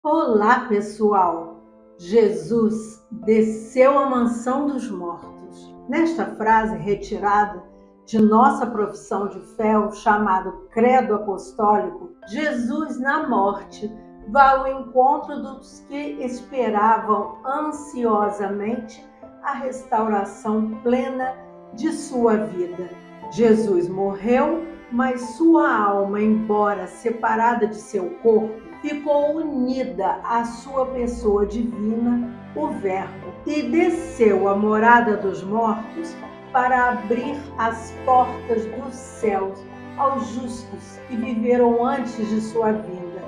Olá, pessoal! Jesus desceu à mansão dos mortos. Nesta frase retirada de nossa profissão de fé, o chamado Credo Apostólico, Jesus na morte vai ao encontro dos que esperavam ansiosamente a restauração plena de sua vida. Jesus morreu, mas sua alma, embora separada de seu corpo, ficou unida à sua pessoa divina, o Verbo, e desceu à morada dos mortos para abrir as portas dos céus aos justos que viveram antes de sua vinda.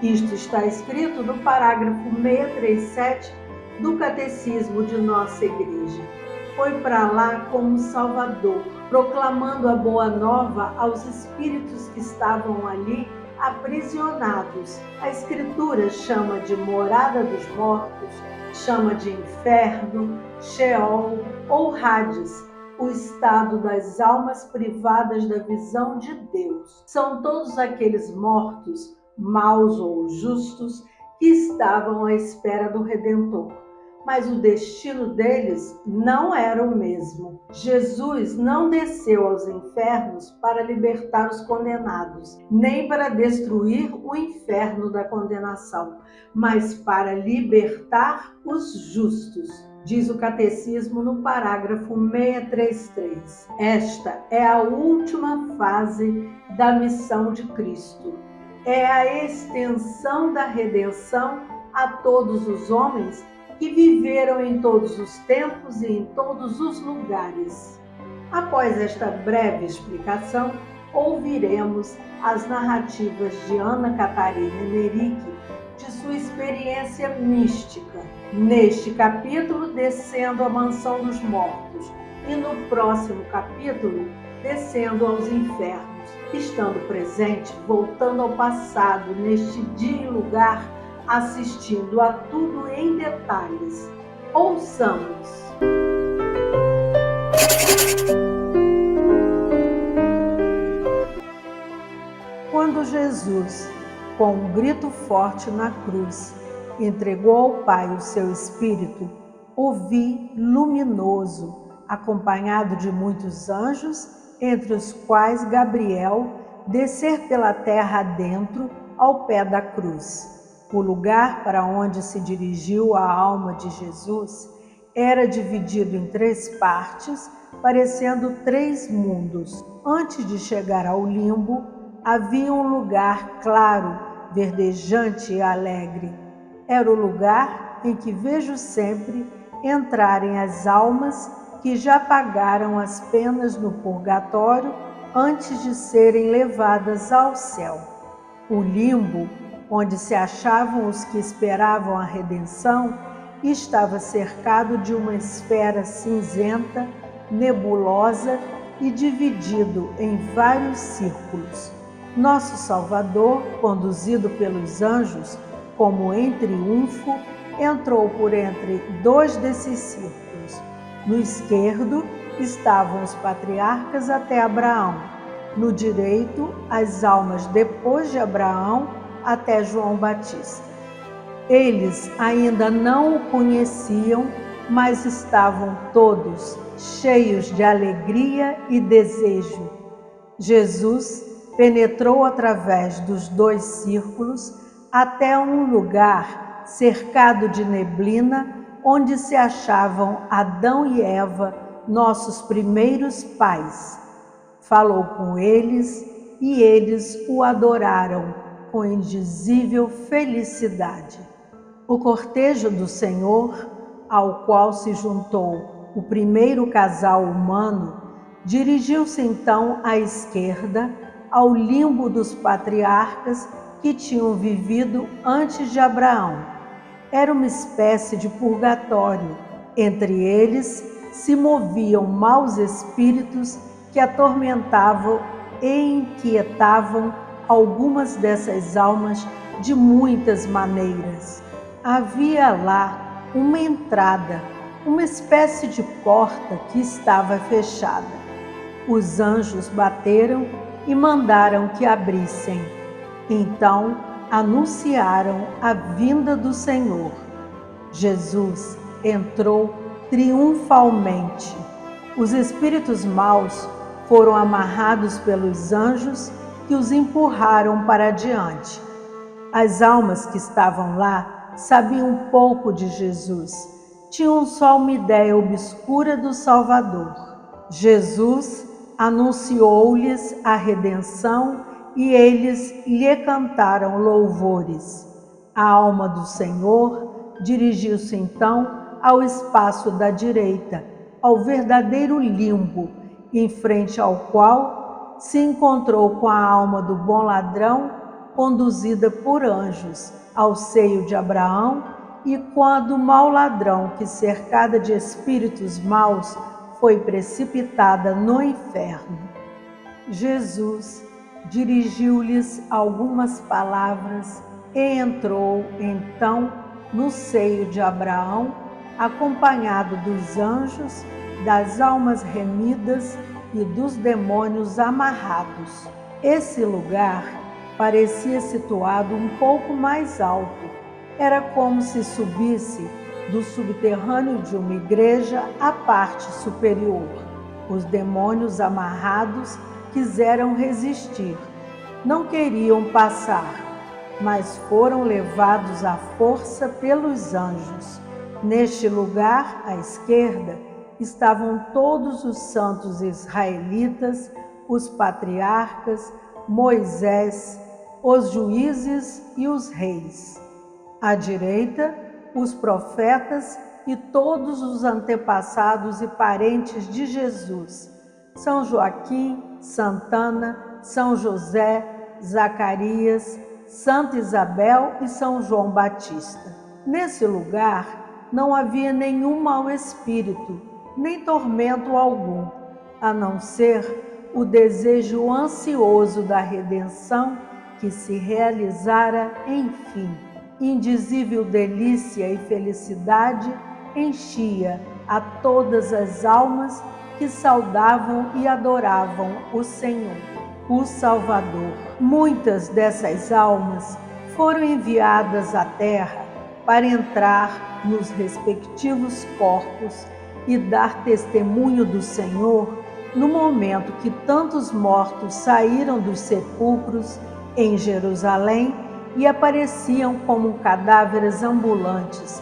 Isto está escrito no parágrafo 637 do Catecismo de nossa Igreja. Foi para lá como Salvador, proclamando a boa nova aos espíritos que estavam ali aprisionados. A Escritura chama de morada dos mortos, chama de inferno, Sheol ou Hades, o estado das almas privadas da visão de Deus. São todos aqueles mortos, maus ou justos, que estavam à espera do Redentor. Mas o destino deles não era o mesmo. Jesus não desceu aos infernos para libertar os condenados, nem para destruir o inferno da condenação, mas para libertar os justos, diz o Catecismo no parágrafo 633. Esta é a última fase da missão de Cristo. É a extensão da redenção a todos os homens que viveram em todos os tempos e em todos os lugares. Após esta breve explicação, ouviremos as narrativas de Ana Catarina Emerick de sua experiência mística, neste capítulo descendo à mansão dos mortos e no próximo capítulo descendo aos infernos, estando presente, voltando ao passado neste dia e lugar, assistindo a tudo em detalhes. Ouçamos! Quando Jesus, com um grito forte na cruz, entregou ao Pai o seu Espírito, o vi luminoso, acompanhado de muitos anjos, entre os quais Gabriel, descer pela terra adentro ao pé da cruz. O lugar para onde se dirigiu a alma de Jesus era dividido em 3 partes, parecendo 3 mundos. Antes de chegar ao limbo, havia um lugar claro, verdejante e alegre. Era o lugar em que vejo sempre entrarem as almas que já pagaram as penas no purgatório antes de serem levadas ao céu. O limbo, onde se achavam os que esperavam a redenção, estava cercado de uma esfera cinzenta, nebulosa e dividido em vários círculos. Nosso Salvador, conduzido pelos anjos, como em triunfo, entrou por entre 2 desses círculos. No esquerdo estavam os patriarcas até Abraão, no direito as almas depois de Abraão até João Batista. Eles ainda não o conheciam, mas estavam todos cheios de alegria e desejo. Jesus penetrou através dos 2 círculos até um lugar cercado de neblina, onde se achavam Adão e Eva, nossos primeiros pais. Falou com eles e eles o adoraram com indizível felicidade. O cortejo do Senhor, ao qual se juntou o primeiro casal humano, dirigiu-se então à esquerda, ao limbo dos patriarcas que tinham vivido antes de Abraão. Era uma espécie de purgatório. Entre eles se moviam maus espíritos que atormentavam e inquietavam algumas dessas almas de muitas maneiras. Havia lá uma entrada, uma espécie de porta que estava fechada. Os anjos bateram e mandaram que abrissem. Então anunciaram a vinda do Senhor. Jesus entrou triunfalmente. Os espíritos maus foram amarrados pelos anjos que os empurraram para diante. As almas que estavam lá sabiam pouco de Jesus, tinham só uma ideia obscura do Salvador. Jesus anunciou-lhes a redenção e eles lhe cantaram louvores. A alma do Senhor dirigiu-se então ao espaço da direita, ao verdadeiro limbo, em frente ao qual se encontrou com a alma do bom ladrão, conduzida por anjos ao seio de Abraão, e com a do mau ladrão, que, cercada de espíritos maus, foi precipitada no inferno. Jesus dirigiu-lhes algumas palavras e entrou então no seio de Abraão, acompanhado dos anjos, das almas remidas e dos demônios amarrados. Esse lugar parecia situado um pouco mais alto. Era como se subisse do subterrâneo de uma igreja à parte superior. Os demônios amarrados quiseram resistir, não queriam passar, mas foram levados à força pelos anjos. Neste lugar, à esquerda, estavam todos os santos israelitas, os patriarcas, Moisés, os juízes e os reis. À direita, os profetas e todos os antepassados e parentes de Jesus, São Joaquim, Santana, São José, Zacarias, Santa Isabel e São João Batista. Nesse lugar não havia nenhum mau espírito, nem tormento algum, a não ser o desejo ansioso da redenção que se realizara enfim. Indizível delícia e felicidade enchia a todas as almas que saudavam e adoravam o Senhor, o Salvador. Muitas dessas almas foram enviadas à terra para entrar nos respectivos corpos e dar testemunho do Senhor no momento que tantos mortos saíram dos sepulcros em Jerusalém e apareciam como cadáveres ambulantes,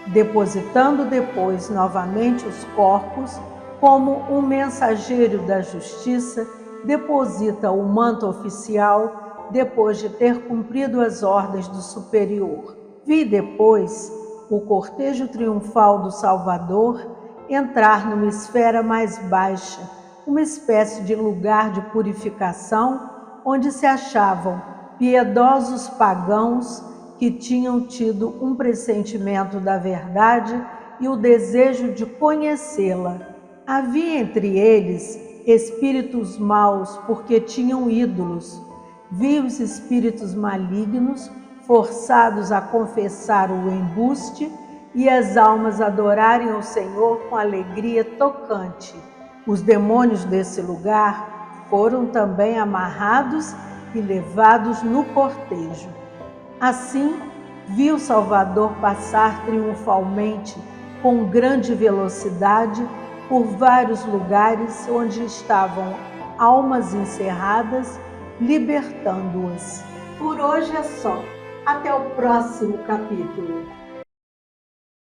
depositando depois novamente os corpos, como um mensageiro da justiça deposita o manto oficial depois de ter cumprido as ordens do superior. Vi depois o cortejo triunfal do Salvador entrar numa esfera mais baixa, uma espécie de lugar de purificação, onde se achavam piedosos pagãos que tinham tido um pressentimento da verdade e o desejo de conhecê-la. Havia entre eles espíritos maus, porque tinham ídolos. Vi os espíritos malignos forçados a confessar o embuste e as almas adorarem o Senhor com alegria tocante. Os demônios desse lugar foram também amarrados e levados no cortejo. Assim, vi o Salvador passar triunfalmente com grande velocidade por vários lugares onde estavam almas encerradas, libertando-as. Por hoje é só. Até o próximo capítulo.